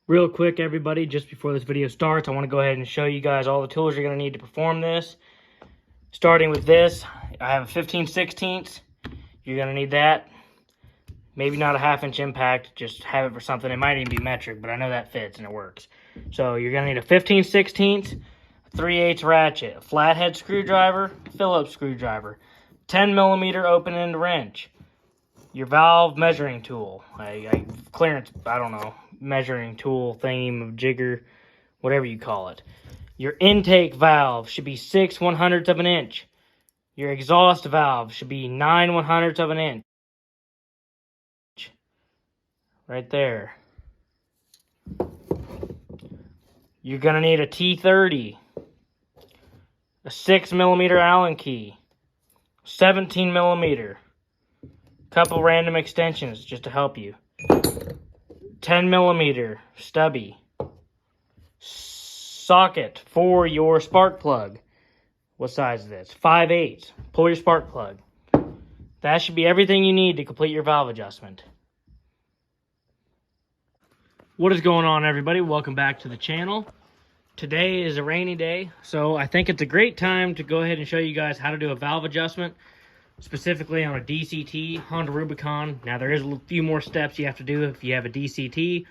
Real quick, everybody, just before this video starts, I want to go ahead and show you guys all the tools you're going to need to perform this. Starting with this, I have a 15/16. You're going to need that. Maybe not a 1/2 inch impact, just have it for something. It might even be metric, but I know that fits and it works. So you're going to need a 15/16, a 3/8 ratchet, a flathead screwdriver, Phillips screwdriver, 10mm open-end wrench, your valve measuring tool, clearance, I don't know, measuring tool, thingy, jigger, whatever you call it. Your intake valve should be 6/100ths of an inch. Your exhaust valve should be 9/100ths of an inch. Right there. You're going to need a T30, a 6mm Allen key, 17mm, couple random extensions just to help you, 10mm stubby, socket for your spark plug. What size is this? 5/8. Pull your spark plug. That should be everything you need to complete your valve adjustment. What is going on, everybody? Welcome back to the channel. Today is a rainy day, so I think it's a great time to go ahead and show you guys how to do a valve adjustment, specifically on a DCT Honda Rubicon. Now, there is a few more steps you have to do if you have a DCT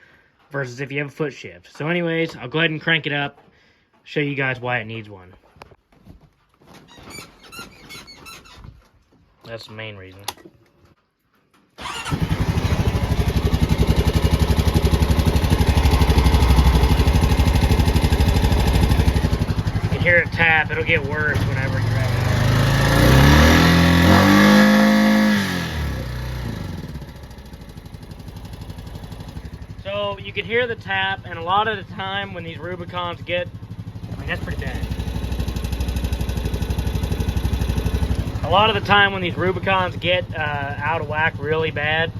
versus if you have a foot shift. So anyways, I'll go ahead and crank it up, show you guys why it needs one. That's the main reason. Hear it tap, it'll get worse whenever you're ready. So you can hear the tap, and a lot of the time when these Rubicons get, that's pretty bad. A lot of the time when these Rubicons get out of whack really bad,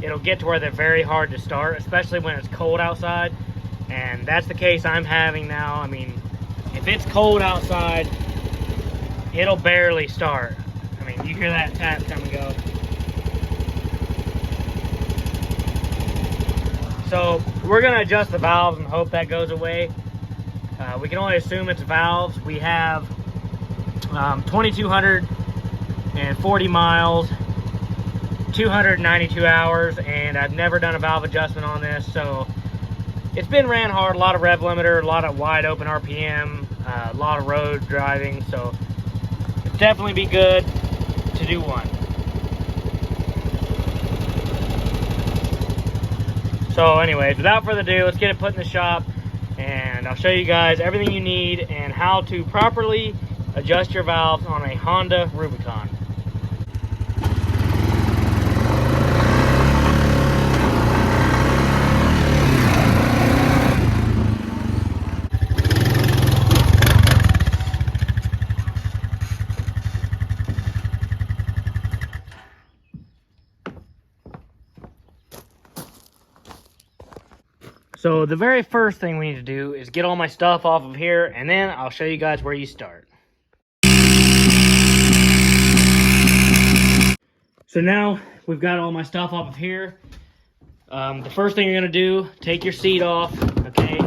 it'll get to where they're very hard to start, especially when it's cold outside. And that's the case I'm having now. I mean, if it's cold outside, it'll barely start. I mean, you hear that tap come and go. So we're gonna adjust the valves and hope that goes away. We can only assume it's valves. We have 2,240 miles, 292 hours, and I've never done a valve adjustment on this, so it's been ran hard, a lot of rev limiter, a lot of wide open RPM, a lot of road driving, so it'd definitely be good to do one. So anyways, without further ado, let's get it put in the shop, and I'll show you guys everything you need and how to properly adjust your valves on a Honda Rubicon. So the very first thing we need to do is get all my stuff off of here, and then I'll show you guys where you start. So now we've got all my stuff off of here. The first thing you're gonna do, take your seat off, okay?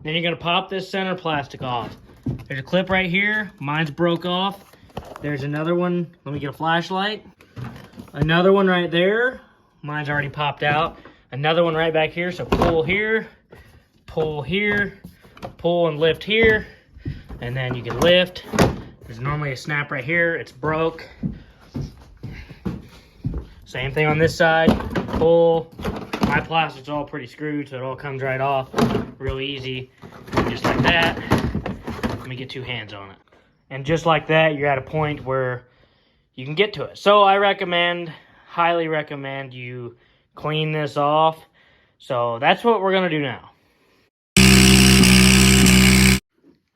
Then you're gonna pop this center plastic off. There's a clip right here, mine's broke off. There's another one, let me get a flashlight. Another one right there, mine's already popped out. Another one right back here, so pull here, pull here, pull and lift here, and then you can lift. There's normally a snap right here, it's broke. Same thing on this side, pull. My plastic's all pretty screwed, so it all comes right off real easy. And just like that, let me get two hands on it. And just like that, you're at a point where you can get to it. So I highly recommend you clean this off. So that's what we're gonna do now.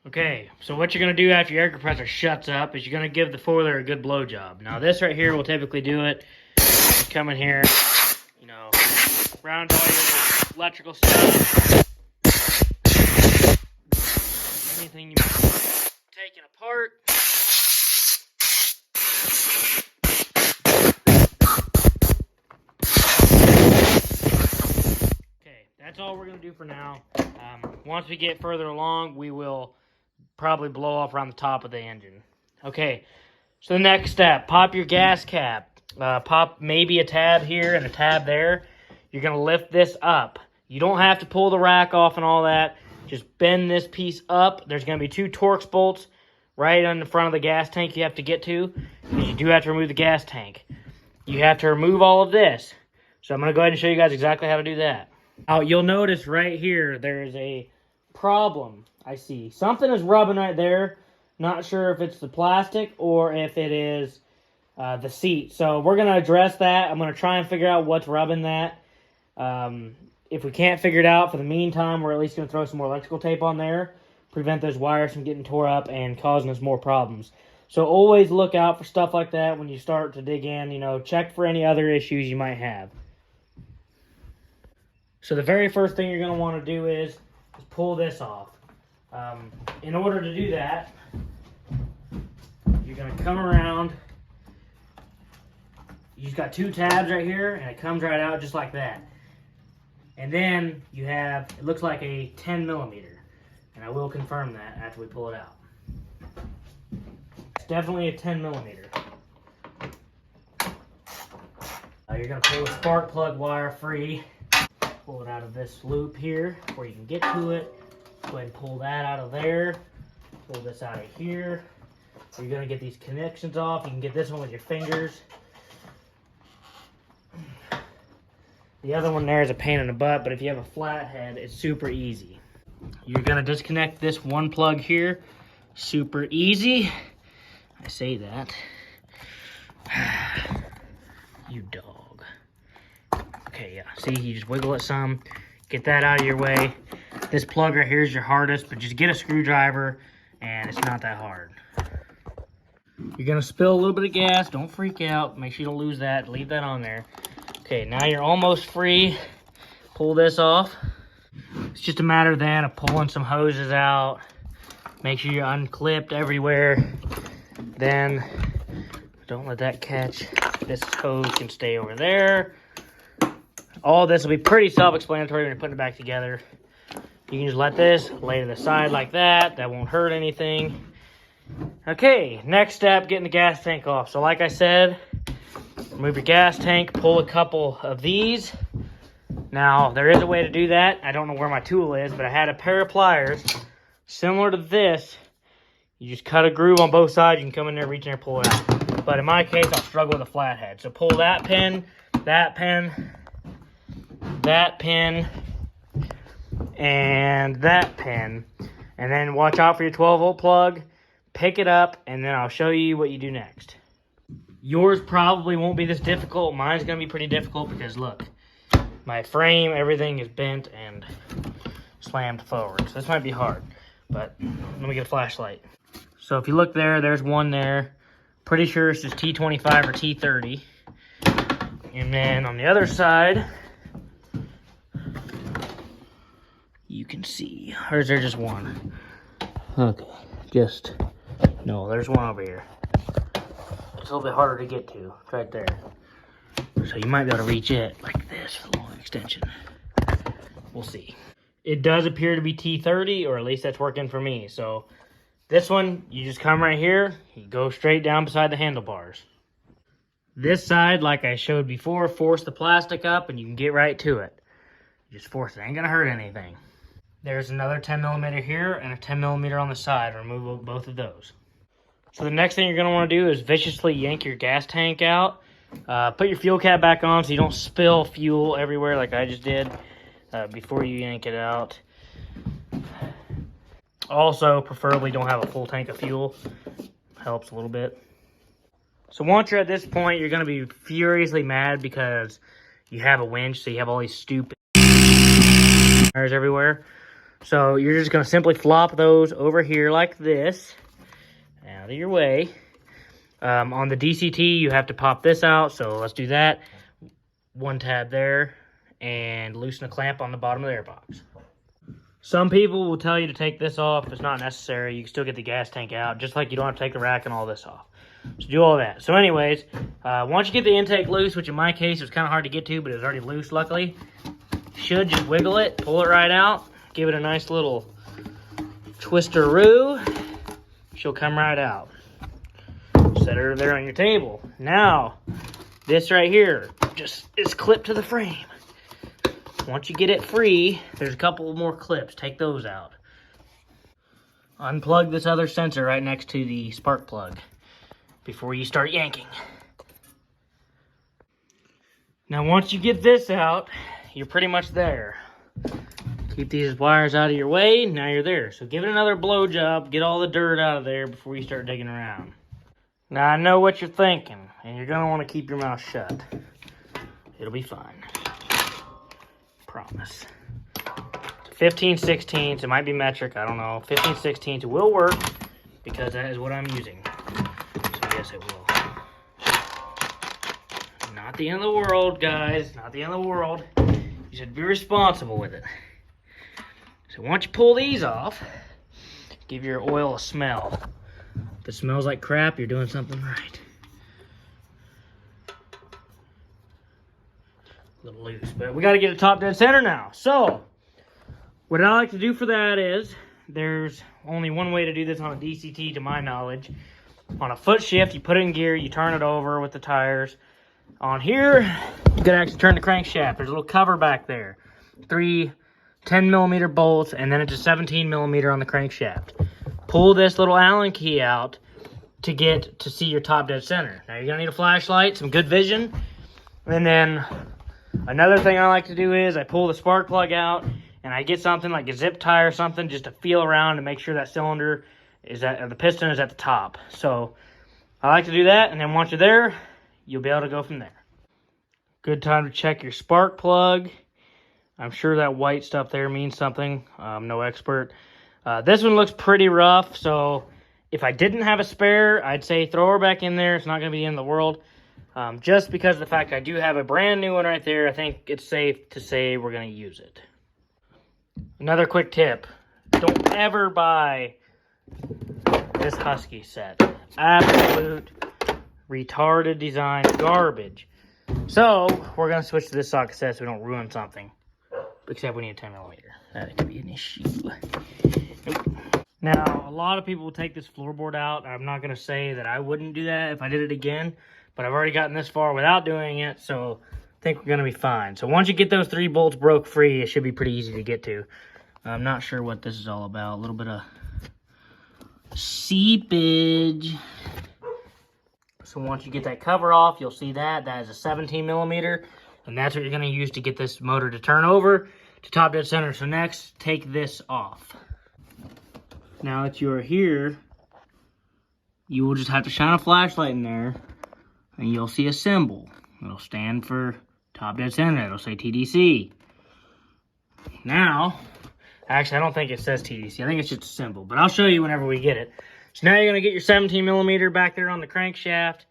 Okay, so what you're gonna do after your air compressor shuts up is you're gonna give the foiler a good blow job. Now this right here will typically do it. You come in here, you know, round all your electrical stuff. Anything you taking apart. that's all we're going to do for now. Once we get further along, we will probably blow off around the top of the engine. Okay, so the next step, pop your gas cap. Pop maybe a tab here and a tab there. You're going to lift this up. You don't have to pull the rack off and all that. Just bend this piece up. There's going to be 2 Torx bolts right on the front of the gas tank you have to get to, because you do have to remove the gas tank. You have to remove all of this. So I'm going to go ahead and show you guys exactly how to do that. Now, you'll notice right here, there is a problem. I see something is rubbing right there. Not sure if it's the plastic or if it is the seat. So we're going to address that. I'm going to try and figure out what's rubbing that. If we can't figure it out, for the meantime, we're at least going to throw some more electrical tape on there, prevent those wires from getting tore up and causing us more problems. So always look out for stuff like that when you start to dig in. You know, check for any other issues you might have. So the very first thing you're going to want to do is pull this off. In order to do that, you're going to come around. You've got 2 tabs right here, and it comes right out just like that. And then you have, it looks like a 10 millimeter. And I will confirm that after we pull it out. It's definitely a 10 millimeter. You're going to pull the spark plug wire free. Pull it out of this loop here where you can get to it. Go ahead and pull that out of there. Pull this out of here. You're going to get these connections off. You can get this one with your fingers. The other one there is a pain in the butt, but if you have a flathead, it's super easy. You're going to disconnect this one plug here. Super easy. I say that. You dog. Okay, yeah. See, you just wiggle it some. Get that out of your way. This plug right here is your hardest, but just get a screwdriver, and it's not that hard. You're going to spill a little bit of gas. Don't freak out. Make sure you don't lose that. Leave that on there. Okay, now you're almost free. Pull this off. It's just a matter then of pulling some hoses out. Make sure you're unclipped everywhere. Then, don't let that catch. This hose can stay over there. All this will be pretty self-explanatory when you're putting it back together. You can just let this lay to the side like that. That won't hurt anything. Okay, next step, getting the gas tank off. So like I said, remove your gas tank, pull a couple of these. Now, there is a way to do that. I don't know where my tool is, but I had a pair of pliers similar to this. You just cut a groove on both sides. You can come in there, reach in there, pull it out. But in my case, I'll struggle with a flathead. So pull that pin, that pin, that pin, and that pin. And then watch out for your 12-volt plug. Pick it up, and then I'll show you what you do next. Yours probably won't be this difficult. Mine's going to be pretty difficult because, look, my frame, everything is bent and slammed forward. So this might be hard, but let me get a flashlight. So if you look there, there's one there. Pretty sure it's just T25 or T30. And then on the other side, you can see, or is there just one? Okay, no, there's one over here. It's a little bit harder to get to. It's right there. So you might be able to reach it like this with a long extension. We'll see. It does appear to be T30, or at least that's working for me. So this one, you just come right here. You go straight down beside the handlebars. This side, like I showed before, force the plastic up and you can get right to it. Just force it. Ain't gonna hurt anything. There's another 10 millimeter here and a 10 millimeter on the side. Remove both of those. So the next thing you're going to want to do is viciously yank your gas tank out. Put your fuel cap back on so you don't spill fuel everywhere like I just did before you yank it out. Also, preferably don't have a full tank of fuel. Helps a little bit. So once you're at this point, you're going to be furiously mad because you have a winch, so you have all these stupid wires everywhere. So you're just going to simply flop those over here like this. Out of your way. On the DCT, you have to pop this out, so let's do that. One tab there, and loosen a clamp on the bottom of the airbox. Some people will tell you to take this off. It's not necessary. You can still get the gas tank out, just like you don't have to take the rack and all this off. So do all that. So anyways, once you get the intake loose, which in my case was kind of hard to get to, but it was already loose, luckily, should just wiggle it, pull it right out, give it a nice little twister-roo. She'll come right out. Set her there on your table. Now, this right here just is clipped to the frame. Once you get it free, there's a couple more clips. Take those out. Unplug this other sensor right next to the spark plug before you start yanking. Now, once you get this out, you're pretty much there. Keep these wires out of your way, now you're there. So give it another blow job, get all the dirt out of there before you start digging around. Now, I know what you're thinking, and you're gonna wanna keep your mouth shut. It'll be fine. Promise. 15/16, it might be metric, I don't know. 15/16 will work because that is what I'm using. So yes, it will. Not the end of the world, guys. Not the end of the world. You should be responsible with it. So once you pull these off, give your oil a smell. If it smells like crap, you're doing something right. A little loose, but we got to get it top dead center now. So what I like to do for that is, there's only one way to do this on a DCT to my knowledge. On a foot shift, you put it in gear, you turn it over with the tires. On here, you gotta actually turn the crankshaft. There's a little cover back there. 3 10mm bolts, and then it's a 17mm on the crankshaft. Pull this little Allen key out to get to see your top dead center. Now you're gonna need a flashlight, some good vision. And then another thing I like to do is I pull the spark plug out and I get something like a zip tie or something just to feel around to make sure that cylinder is at, or the piston is at the top. So I like to do that, and then once you're there, you'll be able to go from there. Good time to check your spark plug. I'm sure that white stuff there means something. I'm no expert. This one looks pretty rough, so if I didn't have a spare, I'd say throw her back in there. It's not going to be the end of the world. Just because of the fact I do have a brand new one right there, I think it's safe to say we're going to use it. Another quick tip. Don't ever buy this Husky set. Absolute retarded design garbage. So we're going to switch to this socket set so we don't ruin something. Except we need a 10mm. That could be an issue. Nope. Now, a lot of people will take this floorboard out. I'm not going to say that I wouldn't do that if I did it again. But I've already gotten this far without doing it, so I think we're going to be fine. So once you get those 3 bolts broke free, it should be pretty easy to get to. I'm not sure what this is all about. A little bit of seepage. So once you get that cover off, you'll see that. That is a 17mm. And that's what you're going to use to get this motor to turn over to top dead center. So next, take this off. Now that you are here, you will just have to shine a flashlight in there, and you'll see a symbol. It'll stand for top dead center. It'll say TDC. Now, actually, I don't think it says TDC. I think it's just a symbol, but I'll show you whenever we get it. So now you're going to get your 17mm back there on the crankshaft,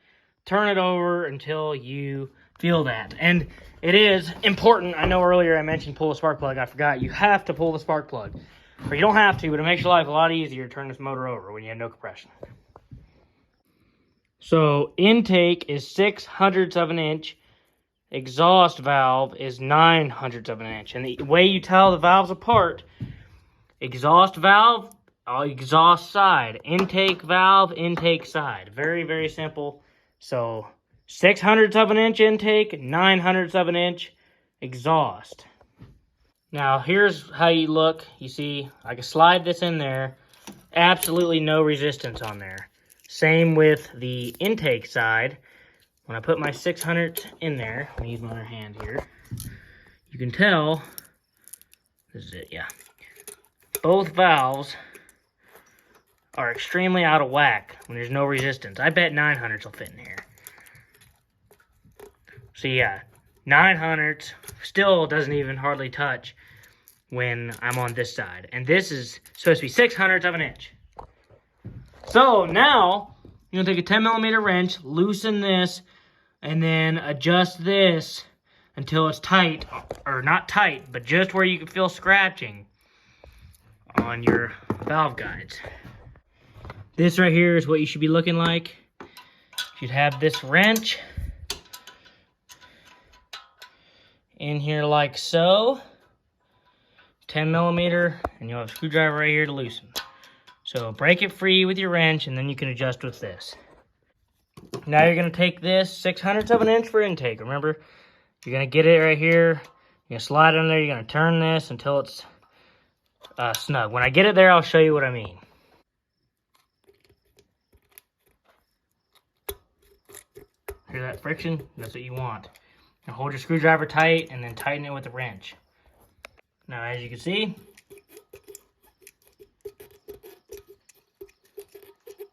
turn it over until you feel that. And it is important. I know earlier I mentioned pull the spark plug. I forgot. You have to pull the spark plug. Or you don't have to, but it makes your life a lot easier to turn this motor over when you have no compression. So intake is 6/100 of an inch. Exhaust valve is 9/100 of an inch. And the way you tell the valves apart, exhaust valve, exhaust side. Intake valve, intake side. Very, very simple. So 6/100 of an inch intake, 9/100 of an inch exhaust. Now here's how you look. You see, I can slide this in there. Absolutely no resistance on there. Same with the intake side. When I put my 6/100 in there, I'm gonna use my other hand here. You can tell, this is it, yeah. Both valves are extremely out of whack when there's no resistance. I bet 9/100 will fit in here. So yeah, 9/100 still doesn't even hardly touch when I'm on this side. And this is supposed to be 6/100 of an inch. So now, you're gonna take a 10mm wrench, loosen this, and then adjust this until it's tight, or not tight, but just where you can feel scratching on your valve guides. This right here is what you should be looking like. You'd have this wrench in here like so. 10 millimeter, and you'll have a screwdriver right here to loosen. So break it free with your wrench, and then you can adjust with this. Now you're going to take this 6/100 of an inch for intake. Remember, you're going to get it right here. You're going to slide it in there. You're going to turn this until it's snug. When I get it there, I'll show you what I mean. Hear that friction? That's what you want. Now hold your screwdriver tight and then tighten it with the wrench. Now as you can see,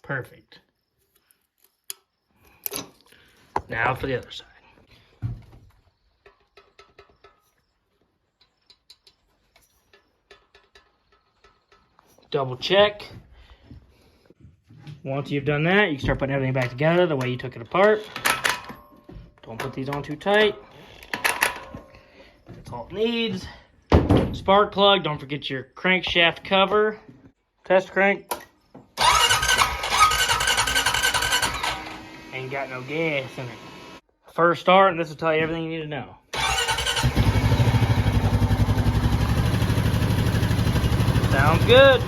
perfect. Now for the other side. Double check. Once you've done that, you can start putting everything back together the way you took it apart. Don't put these on too tight. That's all it needs. Spark plug, don't forget your crankshaft cover. Test crank. Ain't got no gas in it. First start, and this will tell you everything you need to know. Sounds good.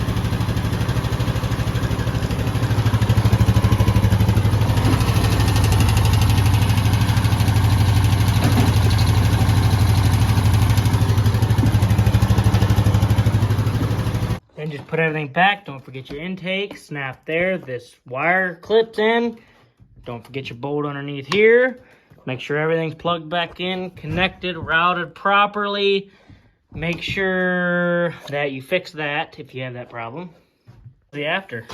Then just put everything back. Don't forget your intake. Snap there. This wire clips in. Don't forget your bolt underneath here. Make sure everything's plugged back in, connected, routed properly. Make sure that you fix that if you have that problem. The after.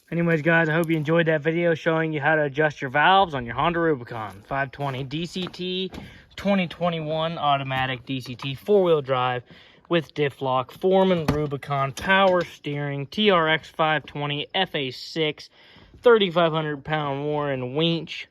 Anyways, guys, I hope you enjoyed that video showing you how to adjust your valves on your Honda Rubicon 520 DCT 2021 automatic DCT 4-wheel drive with diff lock, Foreman Rubicon, power steering, TRX 520 FA6, 3,500 pound Warren winch.